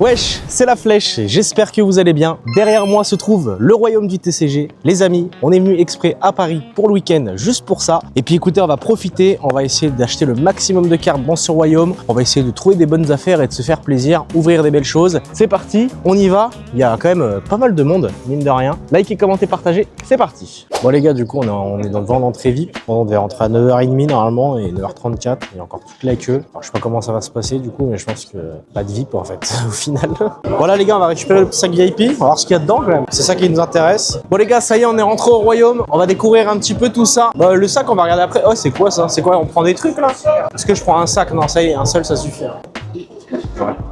Wesh, c'est la flèche, j'espère que vous allez bien. Derrière moi se trouve le royaume du TCG. Les amis, on est venu exprès à Paris pour le week-end, juste pour ça. Et puis écoutez, on va profiter, on va essayer d'acheter le maximum de cartes dans ce royaume. On va essayer de trouver des bonnes affaires et de se faire plaisir, ouvrir des belles choses. C'est parti, on y va. Il y a quand même pas mal de monde, mine de rien. Likez, commentez, partagez, c'est parti. Bon les gars, du coup, on est devant l'entrée VIP. On devait rentrer à 9h30 normalement et 9h34. Il y a encore toute la queue. Alors, je sais pas comment ça va se passer du coup, mais je pense que pas de VIP en fait. Final. Voilà les gars, on va récupérer le sac VIP, on va voir ce qu'il y a dedans quand même, c'est ça qui nous intéresse. Bon les gars, ça y est, on est rentré au royaume, on va découvrir un petit peu tout ça. Bah, le sac on va regarder après. Oh, c'est quoi ça? C'est quoi, on prend des trucs là? Est-ce que je prends un sac? Non, ça y est, un seul ça suffit.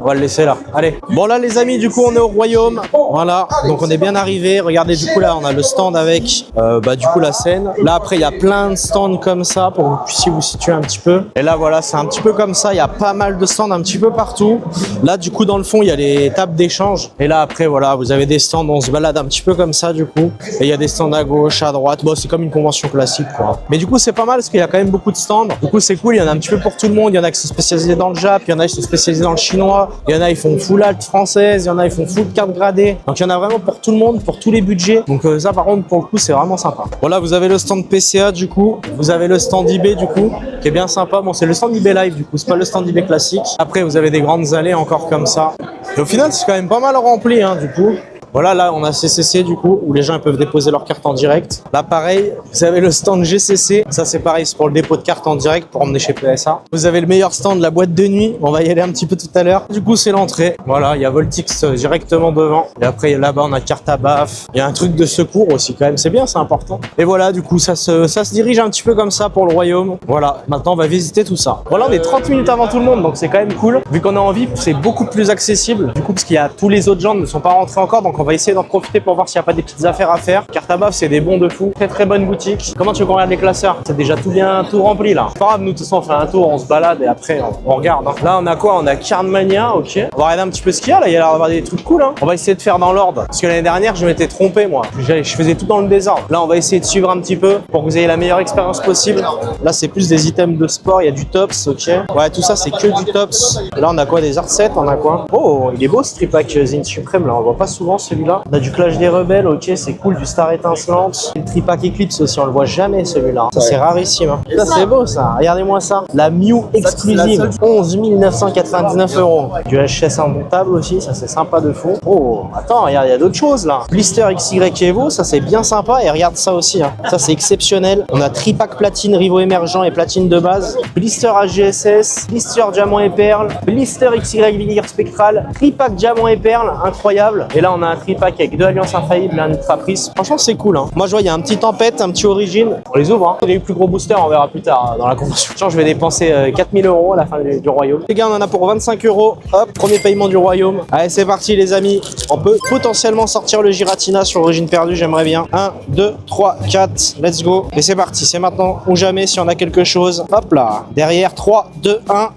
On va le laisser là. Allez. Bon là les amis, du coup on est au royaume. Voilà, donc on est bien arrivé. Regardez, du coup là on a le stand avec du coup la scène. Là après il y a plein de stands comme ça pour que vous puissiez vous situer un petit peu. Et là voilà, c'est un petit peu comme ça. Il y a pas mal de stands un petit peu partout. Là du coup dans le fond il y a les tables d'échange. Et là après voilà, vous avez des stands, on se balade un petit peu comme ça du coup. Et il y a des stands à gauche, à droite. Bon, c'est comme une convention classique quoi. Mais du coup c'est pas mal parce qu'il y a quand même beaucoup de stands. Du coup c'est cool, il y en a un petit peu pour tout le monde. Il y en a qui sont spécialisés dans le Jap, il y en a qui sont spécialisés dans le chinois. Il y en a, ils font full alt française, il y en a, ils font full carte gradée. Donc, il y en a vraiment pour tout le monde, pour tous les budgets. Donc, ça, par contre, pour le coup, c'est vraiment sympa. Voilà, vous avez le stand PCA, du coup. Vous avez le stand eBay, du coup, qui est bien sympa. Bon, c'est le stand eBay Live, du coup. C'est pas le stand eBay classique. Après, vous avez des grandes allées encore comme ça. Et au final, c'est quand même pas mal rempli, hein, du coup. Voilà, là, on a CCC, du coup, où les gens ils peuvent déposer leurs cartes en direct. Là, pareil, vous avez le stand GCC. Ça, c'est pareil, c'est pour le dépôt de cartes en direct pour emmener chez PSA. Vous avez le meilleur stand, la boîte de nuit. On va y aller un petit peu tout à l'heure. Du coup, c'est l'entrée. Voilà, il y a Voltix directement devant. Et après, là-bas, on a carte à baf. Il y a un truc de secours aussi, quand même. C'est bien, c'est important. Et voilà, du coup, ça se dirige un petit peu comme ça pour le royaume. Voilà, maintenant, on va visiter tout ça. Voilà, on est 30 minutes avant tout le monde, donc c'est quand même cool. Vu qu'on est en VIP, c'est beaucoup plus accessible. Du coup, parce qu'il y a tous les autres gens ne sont pas rentrés encore, donc on va essayer d'en profiter pour voir s'il n'y a pas des petites affaires à faire. Carte à baf, c'est des bons de fou. Très très bonne boutique. Comment tu veux qu'on regarde les classeurs? C'est déjà tout rempli là. C'est pas grave, nous de toute façon on fait un tour, on se balade et après on regarde. Hein. Là on a quoi? On a Cardmania, ok. On va regarder un petit peu ce qu'il y a là, il y a l'air d'avoir des trucs cool. Hein. On va essayer de faire dans l'ordre. Parce que l'année dernière je m'étais trompé moi. Je faisais tout dans le désordre. Là on va essayer de suivre un petit peu pour que vous ayez la meilleure expérience possible. Là c'est plus des items de sport, il y a du tops, ok. Ouais, tout ça c'est que du tops. Là on a quoi? Des art sets, on a quoi? Oh, il est beau ce tripack Zin Supreme là, on voit pas souvent celui-là. On a du Clash des Rebelles, ok, c'est cool, du Star étincelante. Le tripack Eclipse aussi, on le voit jamais celui-là. Ça c'est rarissime. Hein. Ça c'est beau ça, regardez-moi ça. La Mew exclusive, 11 999 €. Du HS indomptable aussi, ça c'est sympa de fou. Oh, attends, regarde, il y a d'autres choses là. Blister XY Evo, ça c'est bien sympa et regarde ça aussi. Hein. Ça c'est exceptionnel. On a tripack platine, rivaux émergents et platine de base. Blister HGSS, Blister diamant et perle, Blister XY Vigueur spectral, tripack diamant et perle, incroyable. Et là on a un tripack avec deux alliances infaillibles, un ultraprice. Franchement c'est cool. Hein. Moi je vois il y a un petit tempête, un petit origine. On les ouvre. Hein. Les plus gros boosters on verra plus tard dans la convention. Je vais dépenser 4000 € à la fin du royaume. Les gars, on en a pour 25 €. Hop, premier paiement du royaume. Allez, c'est parti les amis. On peut potentiellement sortir le Giratina sur Origine perdue, j'aimerais bien. 1, 2, 3, 4, let's go. Et c'est parti, c'est maintenant ou jamais si on a quelque chose. Hop là, derrière 3, 2, 1.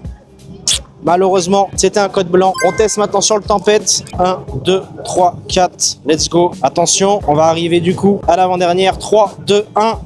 Malheureusement, c'était un code blanc. On teste maintenant sur le tempête. 1, 2, 3, 4, let's go. Attention, on va arriver du coup à l'avant-dernière. 3, 2, 1.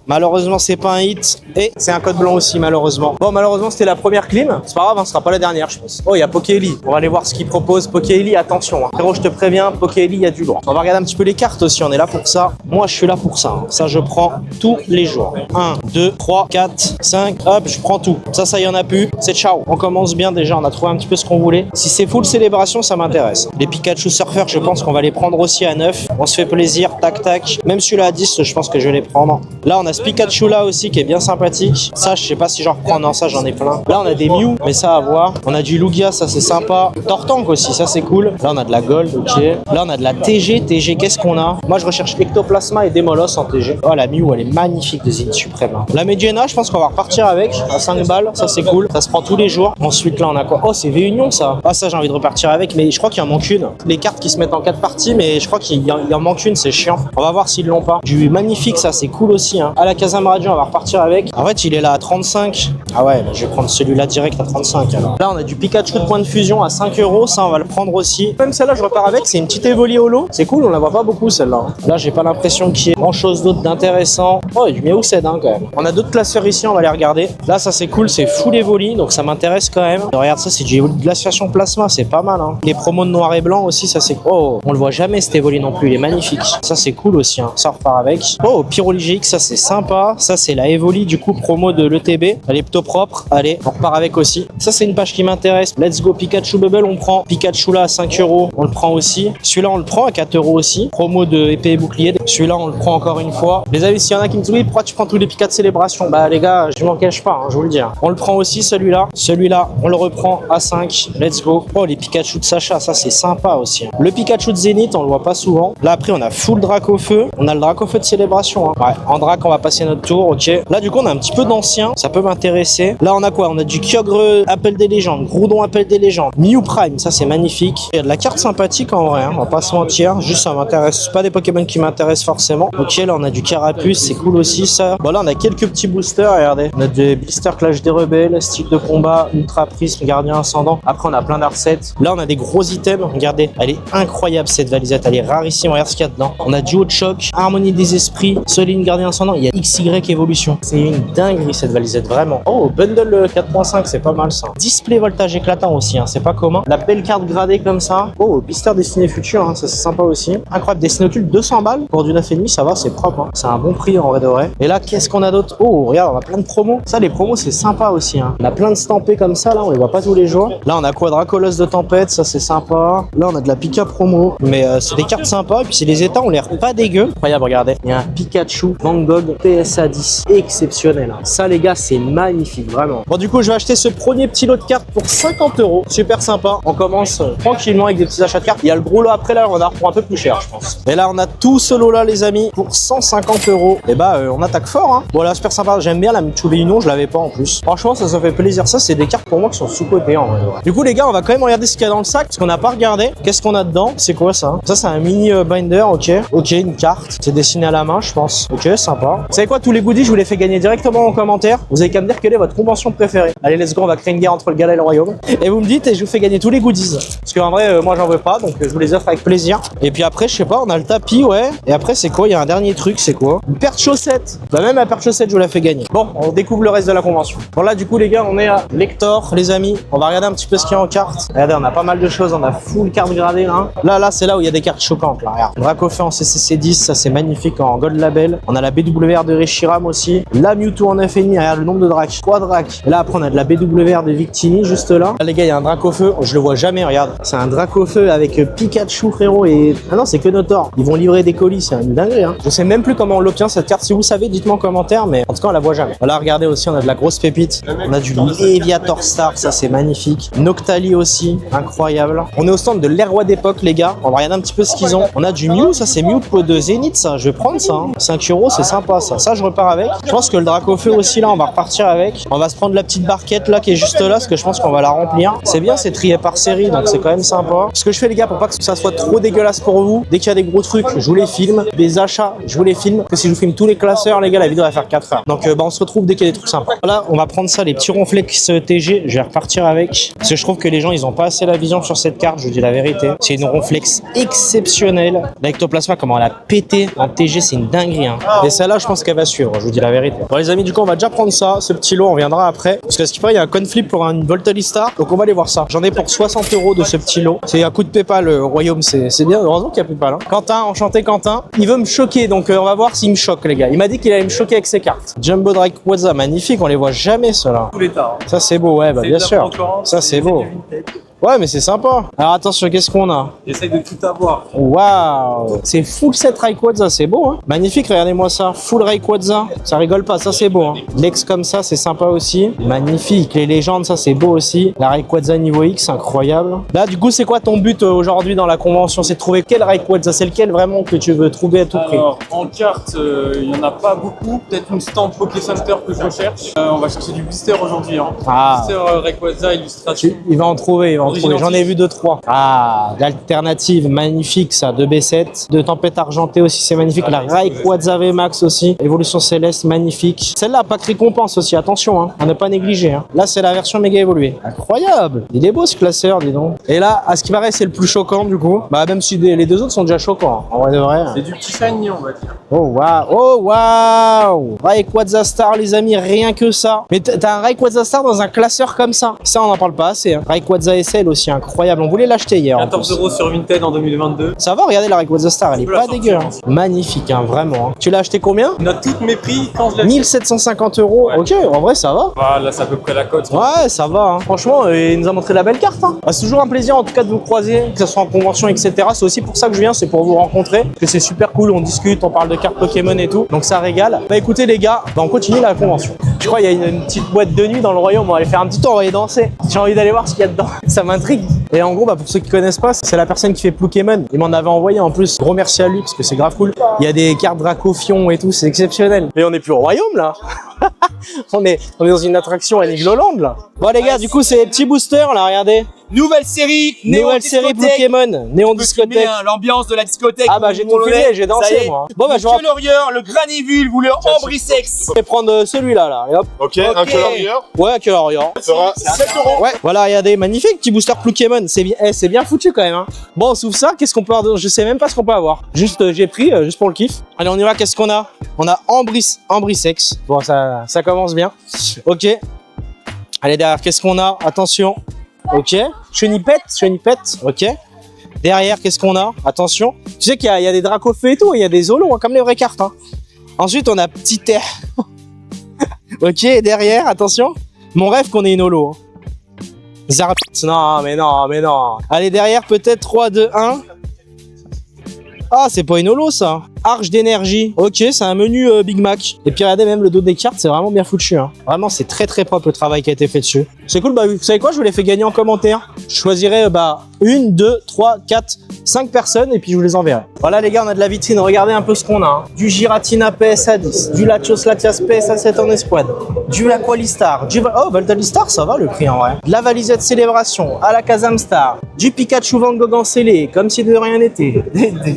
Malheureusement, c'est pas un hit et c'est un code blanc aussi, malheureusement. Bon, malheureusement, c'était la première clim. C'est pas grave, hein, ce sera pas la dernière, je pense. Oh, il y a Pokéli. On va aller voir ce qu'il propose. Pokéli, attention. Hein. Frérot, je te préviens, Pokéli, il y a du lourd. On va regarder un petit peu les cartes aussi. On est là pour ça. Moi, je suis là pour ça. Hein. Ça, je prends tous les jours. 1, 2, 3, 4, 5. Hop, je prends tout. Ça, y en a plus. C'est ciao. On commence bien déjà. On a trouvé un petit peu ce qu'on voulait. Si c'est full célébration, ça m'intéresse. Les Pikachu Surfer, je pense qu'on va les prendre aussi à 9. On se fait plaisir. Tac, tac. Même celui-là à 10, je pense que je vais les prendre. Là, on a ce Pikachu là aussi qui est bien sympathique. Ça, je sais pas si j'en reprends. Non, ça, j'en ai plein. Là, on a des Mew, mais ça à voir. On a du Lugia, ça c'est sympa. Tortank aussi, ça c'est cool. Là, on a de la Gold, ok. Là, on a de la TG. TG, qu'est-ce qu'on a? Moi, je recherche Ectoplasma et Demolos en TG. Oh, la Mew, elle est magnifique de Zin Supreme. Hein. La Mediana, je pense qu'on va repartir avec à 5 balles. Ça, c'est cool. Ça se prend tous les jours. Ensuite, là, on a quoi? Oh, c'est V-Union, ça. Ah, ça, j'ai envie de repartir avec, mais je crois qu'il en manque une. Les cartes qui se mettent en 4 parties, mais je crois qu'il en manque une, c'est chiant. On va voir s'ils l'ont pas. Du magnifique, ça, c'est cool aussi. Hein. À la Casamaradio, on va repartir avec. En fait, il est là à 35. Ah ouais, bah, je vais prendre celui-là direct à 35 alors. Là, on a du Pikachu de point de fusion à 5 €. Ça, on va le prendre aussi. Même celle-là, je repars avec. C'est une petite Evoli holo. C'est cool, on la voit pas beaucoup celle-là. Là, j'ai pas l'impression qu'il y ait grand-chose d'autre d'intéressant. Oh, il y a du Meowsed quand même. On a d'autres classeurs ici, on va les regarder. Là, ça c'est cool, c'est full Evoli, donc ça m'intéresse quand même. Et regarde ça, c'est du Evoli de glaciation plasma, c'est pas mal. Hein. Les promos de noir et blanc aussi, ça c'est... Oh, on le voit jamais cet Evoli non plus, il est magnifique. Ça c'est cool aussi, hein. Ça on repart avec. Oh, Pyroligique, ça c'est sympa. Ça c'est la Evoli du coup promo de l'ETB. Elle est plutôt propre. Allez, on repart avec aussi. Ça c'est une page qui m'intéresse. Let's go Pikachu Bubble, on prend. Pikachu là à 5 €, on le prend aussi. Celui-là on le prend à 4 € aussi. Promo de épée et bouclier. Celui-là on le prend encore une fois. Les amis, s'il y en a qui me disent oui, pourquoi tu prends tous les Pika de célébration? Bah les gars, je m'en cache pas, hein, je vous le dis. Hein. On le prend aussi celui-là. Celui-là, on le reprend à 5. Let's go. Oh, les Pikachu de Sacha, ça c'est sympa aussi. Hein. Le Pikachu de Zénith, on le voit pas souvent. Là après, on a full Dracofeu. On a le Dracofeu de célébration. Hein. Ouais, en Drac, on va passer notre tour, ok. Là du coup, on a un petit peu d'ancien. Ça peut m'intéresser. Là, on a quoi? On a du Kyogre Appel des légendes, Groudon Appel des légendes, Mew Prime, ça c'est magnifique. Il y a de la carte sympathique en vrai, hein. On va pas se mentir. Juste ça m'intéresse. C'est pas des Pokémon qui m'intéressent forcément. Ok, là on a du Carapuce, c'est cool aussi ça. Bon là on a quelques petits boosters, regardez. On a des blisters Clash des Rebelles, style de combat, Ultra Prisme, Gardien Ascendant. Après on a plein d'Arcet. Là on a des gros items, regardez. Elle est incroyable cette valisette, elle est rarissime, regarde ce qu'il y a dedans. On a Duo de Choc, Harmonie des Esprits, Soline Gardien Ascendant, il y a XY Évolution. C'est une dinguerie cette valisette, vraiment. Oh, Bundle 4.5, c'est pas mal ça. Display Voltage éclatant aussi, hein, c'est pas commun. La belle carte gradée comme ça. Oh, blister Destiné Futur, hein, ça c'est sympa aussi. Incroyable, Destiné Occulte 200 balles pour du 9,5, ça va, c'est propre. Hein. C'est un bon prix en vrai de vrai. Et là, qu'est-ce qu'on a d'autre? Oh, regarde, on a plein de promos. Ça, les promos, c'est sympa aussi. Hein. On a plein de stampés comme ça, là, on les voit pas tous les jours. Là, on a quoi? Dracolos de Tempête, ça c'est sympa. Là, on a de la Pika promo, mais c'est des cartes sympas. Et puis, c'est les états, on l'air pas dégueu. Incroyable, regardez. Il y a un Pikachu Van Gogh PSA 10, exceptionnel. Hein. Ça, les gars, c'est magnifique, vraiment. Bon, du coup, je vais acheter ce premier petit lot de cartes pour 50 €. Super sympa. On commence tranquillement avec des petits achats de cartes. Il y a le gros lot après, là, on a pour un peu plus cher, je pense. Et là, on a tout ce lot là, les amis, pour 150 €. Et bah, on attaque fort, hein. Voilà, super sympa. J'aime bien la Mewtwo Union, je l'avais pas en plus. Franchement, ça fait plaisir. Ça, c'est des cartes pour moi qui sont sous-cotées en vrai. Du coup, les gars, on va quand même regarder ce qu'il y a dans le sac, parce qu'on n'a pas regardé. Qu'est-ce qu'on a dedans? C'est quoi ça? Ça, c'est un mini binder, ok. Ok, une carte. C'est dessiné à la main, je pense. Ok, sympa. Vous savez quoi, tous les goodies, je vous les fais gagner directement en commentaire. Vous avez qu'à me dire quelle est votre convention préférée. Allez, let's go, on va créer une guerre entre le gala et le royaume. Et vous me dites, et je vous fais gagner tous les goodies. Parce qu'en vrai, moi, j'en veux pas, donc je vous les offre avec plaisir. Et puis après, je sais pas, on a le tapis, ouais. Et après, c'est quoi? Il y a un dernier truc, c'est quoi? Une paire de chaussettes. Bah, même la paire de chaussettes, je vous la fais gagner. Bon, on découvre le reste de la convention. Bon, là, du coup, les gars, on est à Lector, les amis. On va regarder un petit peu ce qu'il y a en cartes. Regardez, on a pas mal de choses. On a full carte gradée, là. Là, c'est là où il y a des cartes choquantes, là. Regarde. Dracofeu en CCC 10, ça c'est magnifique en Gold Label. On a la BWR de Reshiram aussi. La Mewtwo en FNI, regarde le nombre de Dracs. 3 Dracs. Et là, après, on a de la BWR de Victini, juste là. Là, les gars, il y a un Dracofeu. Je le vois jamais, regarde. C'est un Dracofeu avec Pikachu, frérot. Et. Ah non, c'est que Notor. Ils vont livrer des colis, c'est une dinguerie, hein. Je sais même plus comment on l'obtient cette carte. Si vous savez, dites-moi en commentaire, mais en tout cas, on la voit jamais. Voilà, regardez aussi, on a de la grosse pépite. On a du Léviator Star, ça c'est magnifique. Noctali aussi, incroyable. On est au stand de l'Airwa d'époque, les gars. On va regarder un petit peu ce qu'ils ont. On a du Mew, ça c'est Mew de Zénith, ça. Je vais prendre ça. Hein. 5 €, c'est sympa ça. Ça, je repars avec. Je pense que le Dracofeu aussi, là, on va repartir avec. On va se prendre la petite barquette là qui est juste là, parce que je pense qu'on va la remplir. C'est bien, c'est trié par série, donc c'est quand même sympa. Ce que je fais, les gars, pour pas que ça soit trop dégueulasse pour vous, dès qu'il y a des gros trucs, je vous les filme. Des achats, je vous les filme. Que si je vous filme tous les classeurs, les gars, la vidéo va faire 4 heures. Donc, on se retrouve dès qu'il y a des trucs sympas. Là, on va prendre ça, les petits ronflex TG. Je vais repartir avec. Parce que je trouve que les gens, ils ont pas assez la vision sur cette carte, je vous dis la vérité. C'est une ronflex exceptionnelle. L'ectoplasma, comment elle a pété en TG, c'est une dinguerie. Hein. Et celle-là, je pense qu'elle va suivre, je vous dis la vérité. Bon, les amis, du coup, on va déjà prendre ça. Ce petit lot, on reviendra après. Parce que ce qui paraît, il y a un conflip pour une Voltalistar. Donc, on va aller voir ça. J'en ai pour 60 € de ce petit lot. C'est un coup de PayPal, le royaume, c'est bien. Heureusement qu'il y a PayPal. Hein. Quentin, enchanté Quentin. Il veut me choquer, donc on va voir s'il me choque, les gars. Il m'a dit qu'il allait me choquer avec ses cartes. Jumbo Rayquaza, magnifique, on les voit jamais, ceux-là. Tout l'état. Hein. Ça, c'est beau, ouais, bah bien sûr. Ça, c'est beau. Ouais, mais c'est sympa. Alors attention, qu'est-ce qu'on a? J'essaye de tout avoir. Waouh, c'est full set Rayquaza, c'est beau, hein. Magnifique, regardez-moi ça. Full Rayquaza, ça rigole pas, ça c'est beau. Hein. L'ex comme ça, c'est sympa aussi. Magnifique, les légendes, ça c'est beau aussi. La Rayquaza niveau X, incroyable. Là, du coup, c'est quoi ton but aujourd'hui dans la convention? C'est de trouver quel Rayquaza? C'est lequel vraiment que tu veux trouver à tout prix? Alors, en carte, il n'y en a pas beaucoup. Peut-être une stamp Poké Center que je recherche. On va chercher du blister aujourd'hui. Hein. Ah. Blister Rayquaza illustration. Il va en trouver, en trouver. J'en ai vu 2-3. Ah, l'alternative, magnifique ça, de B7. De Tempête Argentée aussi, c'est magnifique. La Rayquaza VMAX aussi. Évolution Céleste, magnifique. Celle-là, pack récompense aussi, attention, hein, à ne pas négliger. Hein. Là, c'est la version méga évoluée. Incroyable. Il est beau ce classeur, dis donc. Et là, à ce qui paraît, c'est le plus choquant du coup. Bah, même si les deux autres sont déjà choquants. En vrai de vrai. C'est du petit shiny, on va dire. Oh waouh, oh waouh. Rayquaza Star, les amis, rien que ça. Mais t'as un Rayquaza Star dans un classeur comme ça. Ça, on n'en parle pas assez. Hein. Rayquaza SL aussi, incroyable. On voulait l'acheter hier. 14 € sur Vinted en 2022. Ça va, regardez la Rayquaza Star, elle est pas dégueu. Hein. Magnifique, hein, vraiment. Hein. Tu l'as acheté combien? On a toutes mes prix quand je l'ai 1750 €. Ouais. Ok, en vrai, ça va. Voilà, c'est à peu près la cote. Ouais, ça va. Hein. Franchement, il nous a montré la belle carte. Hein. Bah, c'est toujours un plaisir en tout cas de vous croiser, que ce soit en convention, etc. C'est aussi pour ça que je viens, c'est pour vous rencontrer. Parce que c'est super cool, on discute, on parle de cartes Pokémon et tout. Donc ça régale. Bah écoutez les gars, bah, on continue la convention. Je crois qu'il y a une petite boîte de nuit dans le royaume. On va aller faire un petit tour, on va aller danser. J'ai envie d'aller voir ce qu'il y a dedans. Ça m'intrigue. Et en gros, bah, pour ceux qui connaissent pas, c'est la personne qui fait Pokémon. Il m'en avait envoyé en plus. Gros merci à lui parce que c'est grave cool. Il y a des cartes Dracofion et tout, c'est exceptionnel. Mais on n'est plus au royaume là. on est dans une attraction à Nigloland là. Bon les gars, du coup c'est les petits boosters là, regardez. Nouvelle série, Nouvelle série Pokémon, Néon Discothèque. L'ambiance de la discothèque. Ah bah j'ai tout filmé, j'ai dansé moi. Bon bah je vais Lorieur, le Graniville, vous le Ambrissex. prendre celui-là là. Et hop. Ok, un colorieur. Ouais, un colorieur. Ça sera 7 €. Ouais, voilà, regardez, magnifique petit booster Pokémon. C'est bien, c'est bien foutu quand même. Hein. Bon, on s'ouvre ça. Qu'est-ce qu'on peut avoir? Je sais même pas ce qu'on peut avoir. Juste, j'ai pris, juste pour le kiff. Allez, on y va. Qu'est-ce qu'on a? On a Ambrissex. Bon, ça commence bien. Ok. Allez, derrière, qu'est-ce qu'on a? Attention. Ok. Chenipette. Ok. Derrière, qu'est-ce qu'on a? Attention. Tu sais qu'il y a des Dracofeu et tout. Il y a des Zolos, hein, comme les vraies cartes. Hein. Ensuite, on a Petit Air. Ok, et derrière, attention. Mon rêve qu'on ait une holo. Hein. Zarpit. Non, mais non. Allez, derrière, peut-être 3, 2, 1. Ah, c'est pas une holo, ça. Arche d'énergie. Ok, c'est un menu Big Mac. Et puis, regardez, même le dos des cartes, c'est vraiment bien foutu. Hein. Vraiment, c'est très propre le travail qui a été fait dessus. C'est cool. Bah, vous savez quoi? Je vous les fais gagner en commentaire. Je choisirai, 1, 2, 3, 4, 5 personnes et puis je vous les enverrai. Voilà, les gars, on a de la vitrine. Regardez un peu ce qu'on a. Hein. Du Giratina PSA 10, du Latios Latias PSA 7 en escouade, du Aqualistar, du... Oh, Voltalistar, ça va le prix en vrai. De la Valisette Célébration, à la Kazamstar, du Pikachu Van Gogh en scellé, comme si de rien n'était.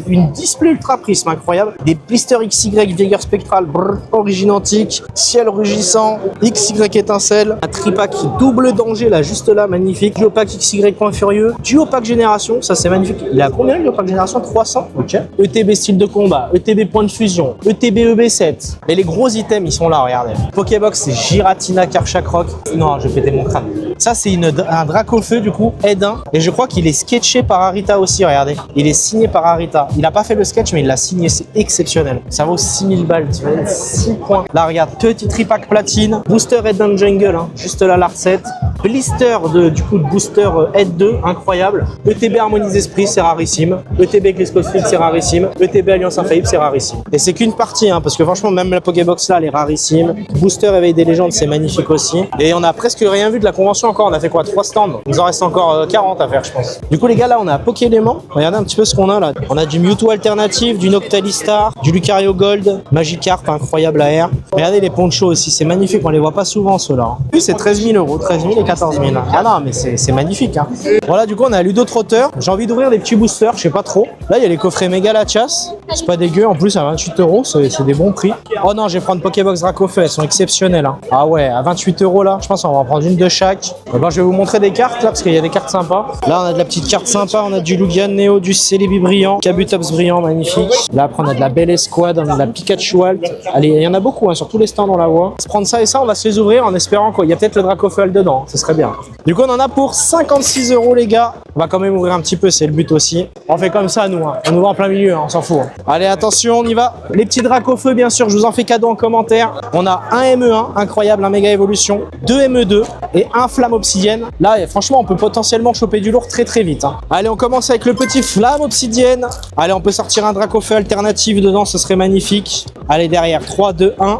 Une display ultra prisme incroyable. Des blisters XY vieilleur spectrale, origine antique, ciel rugissant, XY étincelle, un tripack double danger là, juste là, magnifique. Du Opac XY point furieux, du Opac génération, ça c'est magnifique. Il a combien le Opac génération? 300. Ok. ETB style de combat, ETB point de fusion, ETB EB7. Et les gros items ils sont là, regardez. Pokébox c'est Giratina Karchakroc. Non, je vais péter mon crâne. Ça c'est un Dracofeu du coup, Aide 1. Et je crois qu'il est sketché par Arita aussi, regardez. Il est signé par Arita. Il a pas fait le sketch mais il l'a signé, c'est exceptionnel. Ça vaut 6000 balles, tu vois, 6 points. Là regarde, petit tripack platine, booster Aide 1 jungle, hein, juste là l'Arset. Blister de booster Aide 2, incroyable. ETB Harmonie Esprit, c'est rarissime. ETB Gliscospheric, c'est rarissime. ETB Alliance Infaillible, c'est rarissime. Et c'est qu'une partie, hein, parce que franchement, même la Pokébox là, elle est rarissime. Booster Éveil des légendes, c'est magnifique aussi. Et on a presque rien vu de la convention encore. On a fait quoi? 3 stands. Il nous en reste encore 40 à faire, je pense. Du coup, les gars, là, on a Pokélément. Regardez un petit peu ce qu'on a là. On a du Mewtwo alternatif, du Noctalistar, du Lucario Gold, Magikarp, incroyable à air. Regardez les ponchos aussi, c'est magnifique. On les voit pas souvent ceux-là. Puis c'est 13 000 €, 13 000 et 14 000. Ah non, mais c'est magnifique. Hein. Voilà, du coup, on a Ludo Trotteur. J'ai envie d'ouvrir des petits boosters, je sais pas trop. Là, il y a les coffrets Méga Latias. C'est pas dégueu. En plus, à 28 €, c'est des bons prix. Oh non, je vais prendre Pokébox Dracofeu. Elles sont exceptionnelles. Hein. Ah ouais, à 28 € là, je pense qu'on va en prendre une de chaque. Bon, je vais vous montrer des cartes là, parce qu'il y a des cartes sympas. Là, on a de la petite carte sympa. On a du Lugian Neo, du Celebi brillant, Kabutops brillant, magnifique. Là, après, on a de la Belle Escouade, on a de la Pikachu Alt. Allez, il y en a beaucoup, hein, sur tous les stands, on la voit. On va se prendre ça et ça, on va se les ouvrir en espérant qu'il y a peut-être le Dracofeu dedans. Ce serait bien. Du coup, on en a pour 56 €, les gars. On va quand même ouvrir un petit peu, c'est le but aussi. On fait comme ça, nous. Hein. On ouvre en plein milieu, hein, on s'en fout. Hein. Allez, attention, on y va. Les petits Dracofeu, bien sûr, je vous en fais cadeau en commentaire. On a un ME1, incroyable, un méga évolution. 2 ME2 et un Flamme Obsidienne. Là, franchement, on peut potentiellement choper du lourd très vite. Hein. Allez, on commence avec le petit Flamme Obsidienne. Allez, on peut sortir un Dracofeu alternatif dedans, ce serait magnifique. Allez, derrière, 3, 2, 1.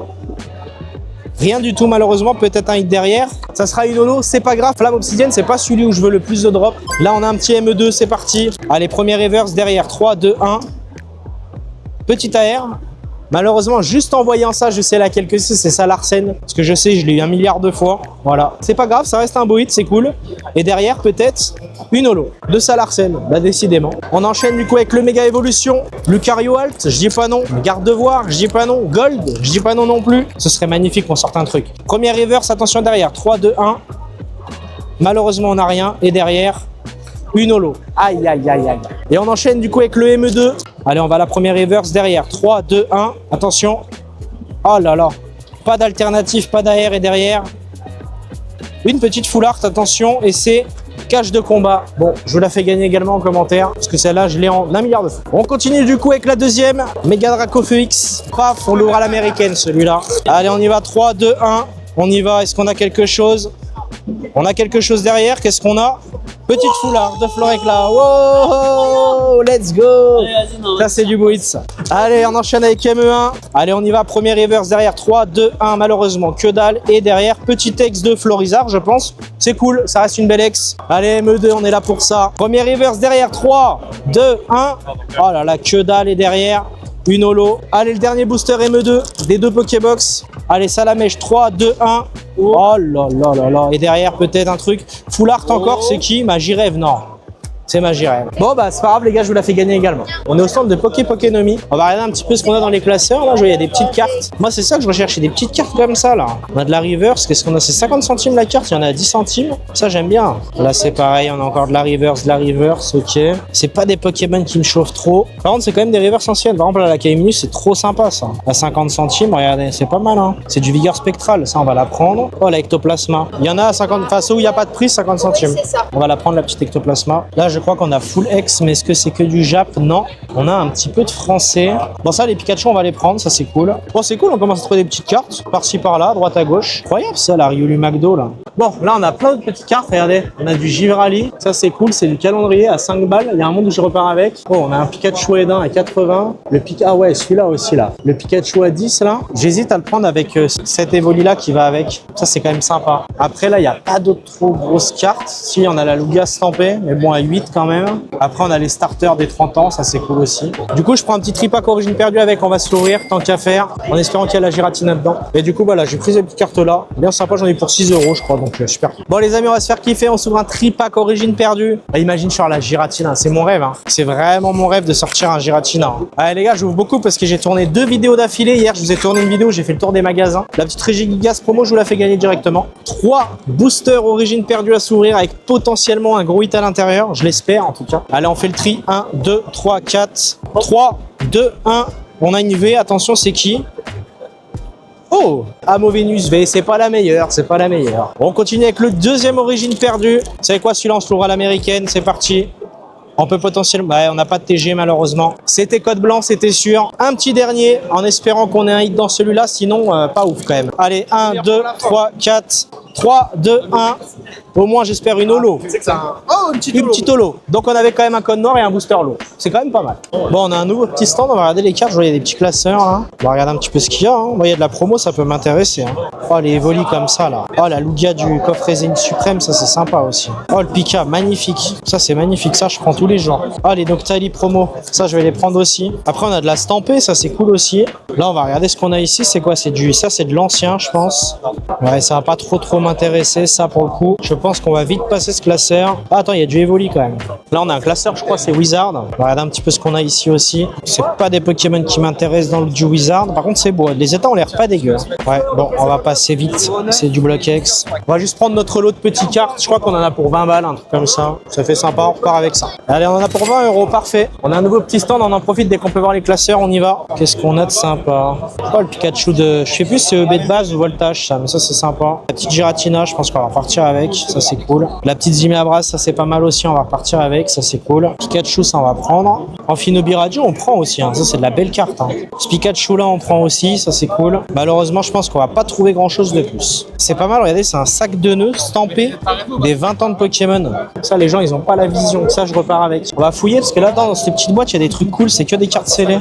Rien du tout malheureusement, peut-être un hit derrière. Ça sera une holo, c'est pas grave. Flamme Obsidienne, c'est pas celui où je veux le plus de drop. Là, on a un petit ME2, c'est parti. Allez, premier reverse derrière, 3, 2, 1. Petit AR. Malheureusement, juste en voyant ça, je sais laquelle que c'est ça l'Arsène. Parce que je sais, je l'ai eu 1 milliard de fois. Voilà. C'est pas grave, ça reste un beau hit, c'est cool. Et derrière, peut-être une holo de ça l'Arsène. Bah, décidément. On enchaîne du coup avec le méga évolution. Lucario Alt, je dis pas non. Garde de voir, je dis pas non. Gold, je dis pas non non plus. Ce serait magnifique qu'on sorte un truc. Premier reverse, attention derrière. 3, 2, 1. Malheureusement, on n'a rien. Et derrière, une holo. Aïe, aïe, aïe, aïe. Et on enchaîne du coup avec le ME2. Allez, on va à la première reverse derrière. 3, 2, 1. Attention. Oh là là. Pas d'alternative, pas d'AR et derrière. Une petite full art, attention. Et c'est cache de combat. Bon, je vous la fais gagner également en commentaire. Parce que celle-là, je l'ai en 1 milliard de fois. On continue du coup avec la deuxième. Mega Draco Feux. Paf, on l'ouvre à l'américaine celui-là. Allez, on y va. 3, 2, 1. On y va. Est-ce qu'on a quelque chose? On a quelque chose derrière. Qu'est-ce qu'on a? Petite foulard de Florecla. Wow, let's go. Ça, c'est du beau hit, ça. Allez, on enchaîne avec ME1. Allez, on y va. Premier reverse derrière. 3, 2, 1. Malheureusement, que dalle. Et derrière, petit ex de Florizard, je pense. C'est cool. Ça reste une belle ex. Allez, ME2, on est là pour ça. Premier reverse derrière. 3, 2, 1. Oh là là, que dalle. Et derrière, une holo. Allez, le dernier booster ME2 des 2 Pokébox. Allez, ça la mèche. 3, 2, 1. Oh là là là là. Et derrière, peut-être un truc. Full art encore, c'est qui? Magirève, non. C'est Magirève. Bon, bah, c'est pas grave, les gars, je vous la fais gagner également. On est au centre de Pokénomy. On va regarder un petit peu ce qu'on a dans les classeurs. Là, je vois, il y a des petites cartes. Moi, c'est ça que je recherchais, des petites cartes comme ça, là. On a de la reverse. Qu'est-ce qu'on a? C'est 50 centimes la carte. Il y en a 10 centimes. Ça, j'aime bien. Là, c'est pareil. On a encore de la reverse. Ok. C'est pas des Pokémon qui me chauffent trop. Par contre, c'est quand même des reverse anciennes. Par exemple, là, la Kaiminus, c'est trop sympa, ça. À 50 centimes, regardez, c'est pas mal, hein. C'est du vigueur spectral. Ça, on va la prendre. Oh, la ectoplasma. Il y en a à 50. Enfin, ceux où il n'y a pas de prix, 50 centimes. On va la prendre, la petite ectoplasma. Là, je crois qu'on a full X, mais est-ce que c'est que du Jap? Non. On a un petit peu de français. Bon, ça, les Pikachu, on va les prendre. Ça, c'est cool. Bon, c'est cool. On commence à trouver des petites cartes. Par-ci, par-là, droite à gauche. Incroyable, ça, la Riolu McDo, là. Bon, là, on a plein de petites cartes. Regardez. On a du Givrali. Ça, c'est cool. C'est du calendrier à 5 balles. Il y a un monde où je repars avec. Oh, on a un Pikachu Edin à 80. Le Ah ouais, celui-là aussi, là. Le Pikachu à 10, là. J'hésite à le prendre avec cet Evoli-là qui va avec. Ça, c'est quand même sympa. Après, là, il n'y a pas d'autres trop grosses cartes. Si, on a la Lugia stampée. Mais bon, à 8 quand même. Après, on a les starters des 30 ans, ça c'est cool aussi. Du coup, je prends un petit tripack origine perdue avec, on va se l'ouvrir tant qu'à faire, en espérant qu'il y a la Giratina dedans. Et du coup, voilà, j'ai pris cette petite carte là. Bien sympa, j'en ai pour 6 €, je crois, donc super. Bon, les amis, on va se faire kiffer, on s'ouvre un tripack origine perdue. Bah, imagine sur la Giratina, c'est mon rêve, hein. C'est vraiment mon rêve de sortir un Giratina. Allez, les gars, j'ouvre beaucoup parce que j'ai tourné 2 vidéos d'affilée. Hier, je vous ai tourné une vidéo, j'ai fait le tour des magasins. La petite Regigigas promo, je vous la fais gagner directement. 3 boosters origine perdue à s'ouvrir avec potentiellement un gros hit à l'intérieur, je l'espère en tout cas. Allez, on fait le tri. 1, 2, 3, 4. 3, 2, 1. On a une V. Attention, c'est qui? Oh, Amo Venus V, c'est pas la meilleure, c'est pas la meilleure. On continue avec le deuxième origine perdue. Vous savez quoi, celui-là, on se l'ouvre à l'américaine, c'est parti. On peut potentiellement... Ouais, on n'a pas de TG malheureusement. C'était code blanc, c'était sûr. Un petit dernier, en espérant qu'on ait un hit dans celui-là, sinon, pas ouf quand même. Allez, 1, 2, 3, 4... 3, 2, 1. Au moins, j'espère une holo. Oh, une petite holo. Donc, on avait quand même un code noir et un booster lot. C'est quand même pas mal. Bon, on a un nouveau petit stand. On va regarder les cartes. Je vois, il y a des petits classeurs. Là. On va regarder un petit peu ce qu'il y a. Hein. Bon, il y a de la promo, ça peut m'intéresser. Hein. Oh, les Evoli comme ça, là. Oh, la Lugia du coffre Résine Suprême, ça, c'est sympa aussi. Oh, le Pika, magnifique. Ça, c'est magnifique. Ça, je prends tous les jours. Oh, les Noctali promo. Ça, je vais les prendre aussi. Après, on a de la stampée. Ça, c'est cool aussi. Là, on va regarder ce qu'on a ici. C'est quoi? Ça, c'est de l'ancien, je pense. Ouais, ça va pas trop m'intéresser, ça, pour le coup. Je pense qu'on va vite passer ce classeur. Ah, attends, il y a du Evoli quand même. Là, on a un classeur, je crois, c'est Wizard. On va regarder un petit peu ce qu'on a ici aussi. C'est pas des Pokémon qui m'intéressent dans le du Wizard. Par contre, c'est beau. Les états ont l'air pas dégueu. Ouais, bon, on va passer vite. C'est du Block X. On va juste prendre notre lot de petites cartes. Je crois qu'on en a pour 20 balles, un truc comme ça. Ça fait sympa, on repart avec ça. Allez, on en a pour 20 €, parfait. On a un nouveau petit stand, on en profite dès qu'on peut voir les classeurs, on y va. Qu'est-ce qu'on a de sympa? Oh, le Pikachu de... Je sais plus si c'est EB de base ou Voltage, ça, mais ça, c'est sympa. La petite Giratina, je pense qu'on va repartir avec. Ça, c'est cool. La petite Zimiabras, ça, c'est pas mal aussi. On va repartir avec. Ça, c'est cool. Pikachu, ça, on va prendre. Amphinobi Radio, on prend aussi. Hein. Ça, c'est de la belle carte. Hein. Ce Pikachu là, on prend aussi. Ça, c'est cool. Malheureusement, je pense qu'on va pas trouver grand chose de plus. C'est pas mal. Regardez, c'est un sac de nœuds stampé des 20 ans de Pokémon. Ça, les gens, ils ont pas la vision. Ça, je repars avec. On va fouiller parce que là, dans ces petites boîtes, il y a des trucs cool. C'est que des cartes scellées.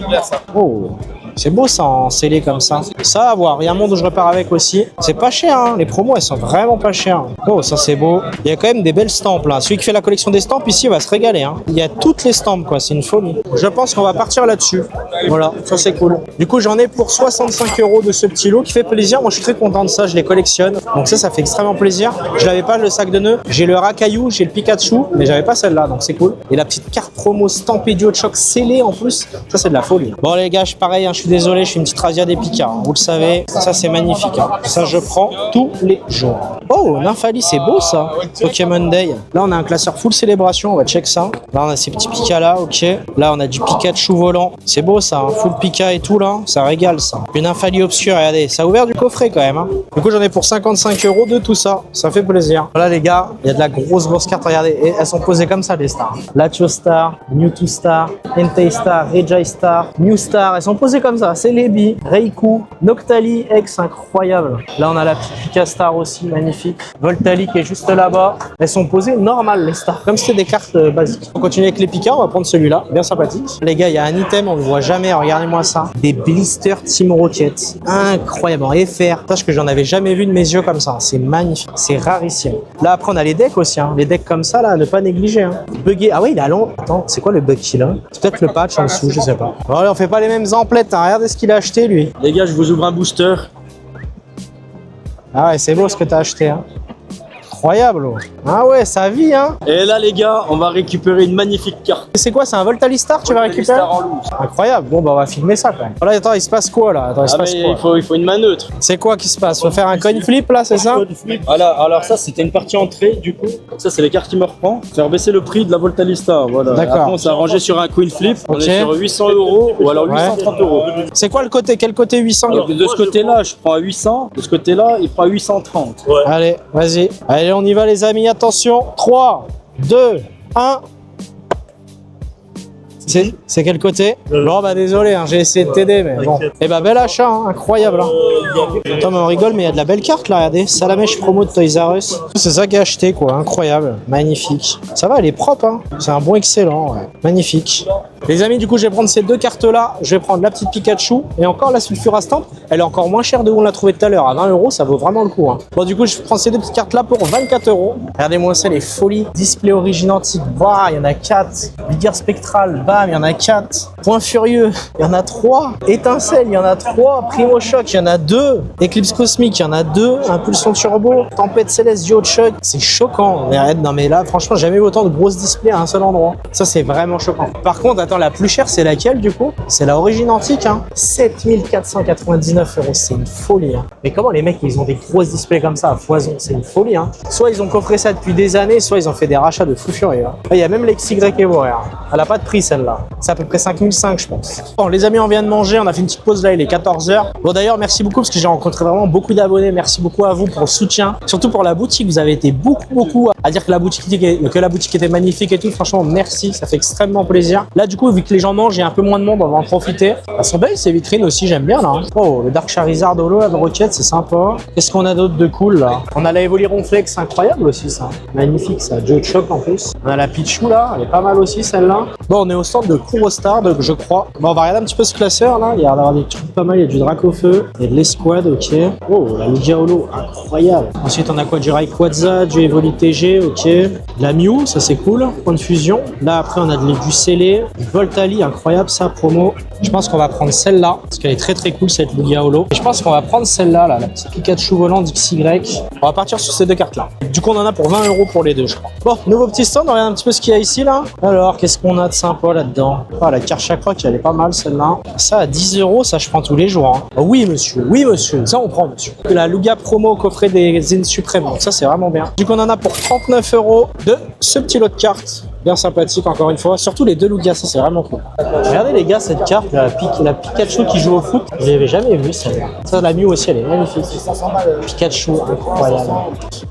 Oh. C'est beau ça en scellé comme ça. Ça à voir. Il y a un monde où je repars avec aussi. C'est pas cher, hein. Les promos elles sont vraiment pas chères. Oh, ça c'est beau. Il y a quand même des belles stampes là. Celui qui fait la collection des stampes ici va se régaler. Hein. Il y a toutes les stampes quoi. C'est une folie. Je pense qu'on va partir là-dessus. Voilà, ça c'est cool. Du coup, j'en ai pour 65 € de ce petit lot qui fait plaisir. Moi, je suis très content de ça, je les collectionne. Donc ça fait extrêmement plaisir. Je n'avais pas le sac de nœuds. J'ai le racaillou, j'ai le Pikachu, mais j'avais pas celle-là, donc c'est cool. Et la petite carte promo stampée DualShock scellée en plus, ça c'est de la folie. Bon les gars, pareil, hein, je suis désolé, je suis une petite razzia des Pika. Vous le savez, ça c'est magnifique. Hein. Ça je prends tous les jours. Oh, Nymphalie, c'est beau ça. Pokémon Day. Là, on a un classeur full célébration, on va check ça. Là, on a ces petits Pika là, ok. Là, on a du Pikachu volant. C'est beau ça, hein. Full Pika et tout là, ça régale ça. Une Nymphalie obscure, regardez, ça a ouvert du coffret quand même. Hein. Du coup, j'en ai pour 55 € de tout ça, ça fait plaisir. Voilà les gars, il y a de la grosse carte, regardez. Et elles sont posées comme ça les stars. Latios Star, Mewtwo Star, Entei Star, Reggie Star, New Star, elles sont posées comme ça. Celebi, Reiku, Noctali, X, incroyable. Là, on a la petite Pika Star aussi, magnifique. Voltali qui est juste là-bas. Elles sont posées normales les stars, comme c'était des cartes basiques. On continue avec les Pika, on va prendre celui-là, bien sympathique. Les gars, il y a un item, on le voit jamais, regardez-moi ça. Des blisters Team Rocket. Incroyable, en FR. Sache que j'en avais jamais vu de mes yeux comme ça. C'est magnifique, c'est rarissime. Là, après, on a les decks aussi, hein. Les decks comme ça, là, à ne pas négliger. Hein. Bugué. Ah ouais, il est long. Attends, c'est quoi le bug qu'il a? C'est peut-être le patch en dessous, je sais pas. Bon, allez, on fait pas les mêmes emplettes, hein. Regardez ce qu'il a acheté, lui. Les gars, je vous ouvre un booster. Ah ouais, c'est beau ce que t'as acheté, hein. Incroyable. Oh. Ah ouais, ça vit, hein. Et là, les gars, on va récupérer une magnifique carte. C'est quoi, c'est un Voltali Star tu vas récupérer? En loose. Incroyable. Bon, bah on va filmer ça quand même. Voilà, attends, il se passe quoi là? Attends, il se passe quoi? Il faut une main neutre. C'est quoi qui se passe? Faut faire un coin flip là, c'est ça? Voilà, alors ça, c'était une partie entrée, du coup. Donc ça, c'est les cartes qui me reprend. Faire baisser le prix de la Voltalista. Voilà. D'accord. Après, on s'est arrangé sur un coin flip. On Ok. est sur 800 € ou alors 830 €. C'est quoi le côté? Quel côté 800? Alors, de ce côté-là, je prends à 800. De ce côté-là, il prend à 830. Allez, vas-y. Allez, on y va les amis, attention. 3, 2, 1. C'est quel côté? Bon bah désolé, hein, j'ai essayé de t'aider, mais bon. Et bah bel achat, hein, incroyable. Hein. Attends, mais on rigole, mais il y a de la belle carte là, regardez. Salamèche promo de Toys R Us. C'est ça qu'il a acheté quoi, incroyable, magnifique. Ça va, elle est propre, hein. C'est un bon excellent, ouais. Magnifique. Les amis, du coup, je vais prendre ces deux cartes là. Je vais prendre la petite Pikachu et encore la Sulfura Stamp. Elle est encore moins chère de où on l'a trouvée tout à l'heure. À 20 €, ça vaut vraiment le coup. Hein. Bon, du coup, je prends ces deux petites cartes là pour 24 €. Regardez-moi ça, les folies. Display origine antique. Bah, il y en a 4. Vigueur spectrale. Bam, il y en a 4. Point furieux. Il y en a 3. Étincelle, il y en a 3. Primo choc, il y en a 2. Éclipse cosmique, il y en a 2. Impulsion turbo. Tempête céleste, duo de choc. C'est choquant. Mais arrête, non, mais là, franchement, j'ai jamais vu autant de grosses displays à un seul endroit. Ça, c'est vraiment choquant. Par contre, attends, la plus chère, c'est laquelle du coup? C'est la origine antique, hein. 7499 €. C'est une folie, hein. Mais comment les mecs, ils ont des grosses displays comme ça à foison? C'est une folie, hein. Soit ils ont coffré ça depuis des années, soit ils ont fait des rachats de fou furieux. Hein. Il y a même l'XY Evo, regarde. Elle a pas de prix celle-là. C'est à peu près 5005, je pense. Bon, les amis, on vient de manger, on a fait une petite pause là, il est 14 h. Bon, d'ailleurs, merci beaucoup parce que j'ai rencontré vraiment beaucoup d'abonnés. Merci beaucoup à vous pour le soutien, surtout pour la boutique. Vous avez été beaucoup à dire que la boutique était magnifique et tout. Franchement, merci, ça fait extrêmement plaisir. Là, du coup, vu que les gens mangent, il y a un peu moins de monde, on va en profiter. Elles sont belles ces vitrines aussi, j'aime bien là. Oh, le Dark Charizard Holo, la Rocket, c'est sympa. Qu'est-ce qu'on a d'autre de cool là? On a la Evoliron Flex, incroyable aussi ça. Magnifique ça, Joe Choc en plus. On a la Pichu là, elle est pas mal aussi celle-là. Bon, on est au stand de Kurostar, donc je crois. Bon, on va regarder un petit peu ce classeur là. Il y a d'avoir des trucs pas mal, il y a du Dracofeu, il y a de l'Esquad, ok. Oh, la Lugia Holo, incroyable. Ensuite, on a quoi? Du Rayquaza, du Evoli TG, ok. De la Mew, ça c'est cool. Point de fusion. Là, après, on a du Scellé, du Voltali, incroyable ça, promo. Je pense qu'on va prendre celle-là, parce qu'elle est très cool cette Lugia Holo. Et je pense qu'on va prendre celle-là, là, la petite Pikachu volant XY. On va partir sur ces deux cartes-là. Du coup, on en a pour 20 € pour les deux, je crois. Bon, nouveau petit stand, on regarde un petit peu ce qu'il y a ici, là. Alors, qu'est-ce qu'on a de sympa là-dedans? Ah, la carte Chakroc, elle est pas mal, celle-là. Ça, à 10 €, ça, je prends tous les jours. Hein. Oh, oui, monsieur. Ça, on prend, monsieur. La Lugia promo au coffret des Zen Suprême. Donc, ça, c'est vraiment bien. Du coup, on en a pour 39 € de ce petit lot de cartes. Bien sympathique, encore une fois. Surtout les deux Lugia, ça, c'est vraiment cool. Regardez, les gars, cette carte, la Pikachu qui joue au foot. Je l'avais jamais vue, celle-là. Ça, la Mew aussi, elle est magnifique. Pikachu, incroyable.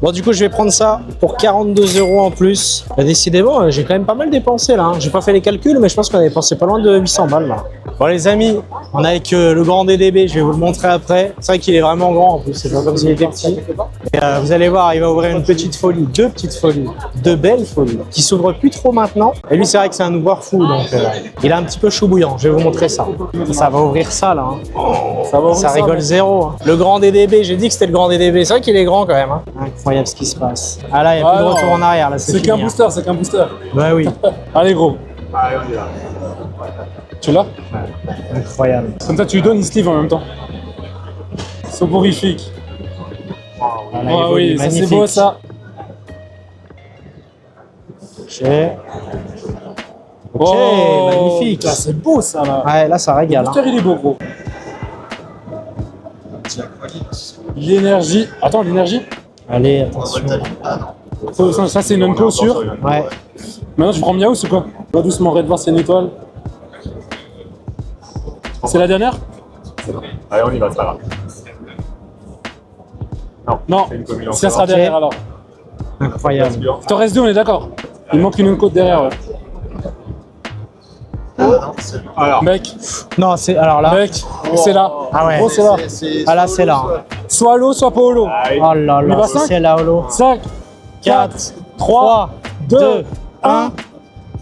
Bon, du coup, je vais prendre ça pour 42 € en plus. Bah, décidément, j'ai quand même pas mal dépensé, là. Hein. J'ai pas fait les calculs, mais je pense qu'on a dépensé pas loin de 800 balles, là. Bon, les amis, on est avec le grand DDB. Je vais vous le montrer après. C'est vrai qu'il est vraiment grand, en plus. C'est pas comme s'il était petit. Et, vous allez voir, il va ouvrir une petite folie. Deux petites folies. Deux belles folies. Qui s'ouvrent plus trop maintenant. Et lui, c'est vrai que c'est un ouvreur fou, donc il est un petit peu chou bouillant. Je vais vous montrer ça. Ça va ouvrir ça, là. Hein. Ça rigole zéro. Hein. Le grand DDB, j'ai dit que c'était le grand DDB. C'est vrai qu'il est grand quand même. Hein. Incroyable ce qui se passe. Ah là, il n'y a plus de retour en arrière. Là, c'est qu'un booster, c'est qu'un booster. Bah oui. Allez, gros. Tu l'as? Incroyable. Comme ça, tu lui donnes, il se livre en même temps. Soporifique. Voilà, il Ah évolue, oui, ça c'est magnifique. beau ça. Ok. Ok, magnifique. Là, c'est beau ça là. Ouais, là, ça régale. Le Hein. booster, il est beau, gros. L'énergie. Attends, l'énergie. Allez, attention. Ça, c'est une unco sûr. Ouais. Maintenant, tu prends Miaus ou quoi? Va doucement, Red voir, c'est une étoile. C'est la dernière? Allez, on y va, ça va. Non, C'est une combinaison. ça sera Ok. derrière alors. Incroyable. Il t'en reste deux, on est d'accord. Il manque une unco derrière. Ouais. Alors, Mec, Non, c'est alors là. mec, c'est là. Ah ouais. Gros, c'est là. Ah là, c'est là. Soit holo, soit pas holo. Oh là Il là, va cinq c'est la holo. 5, 4, 3, 2, 1.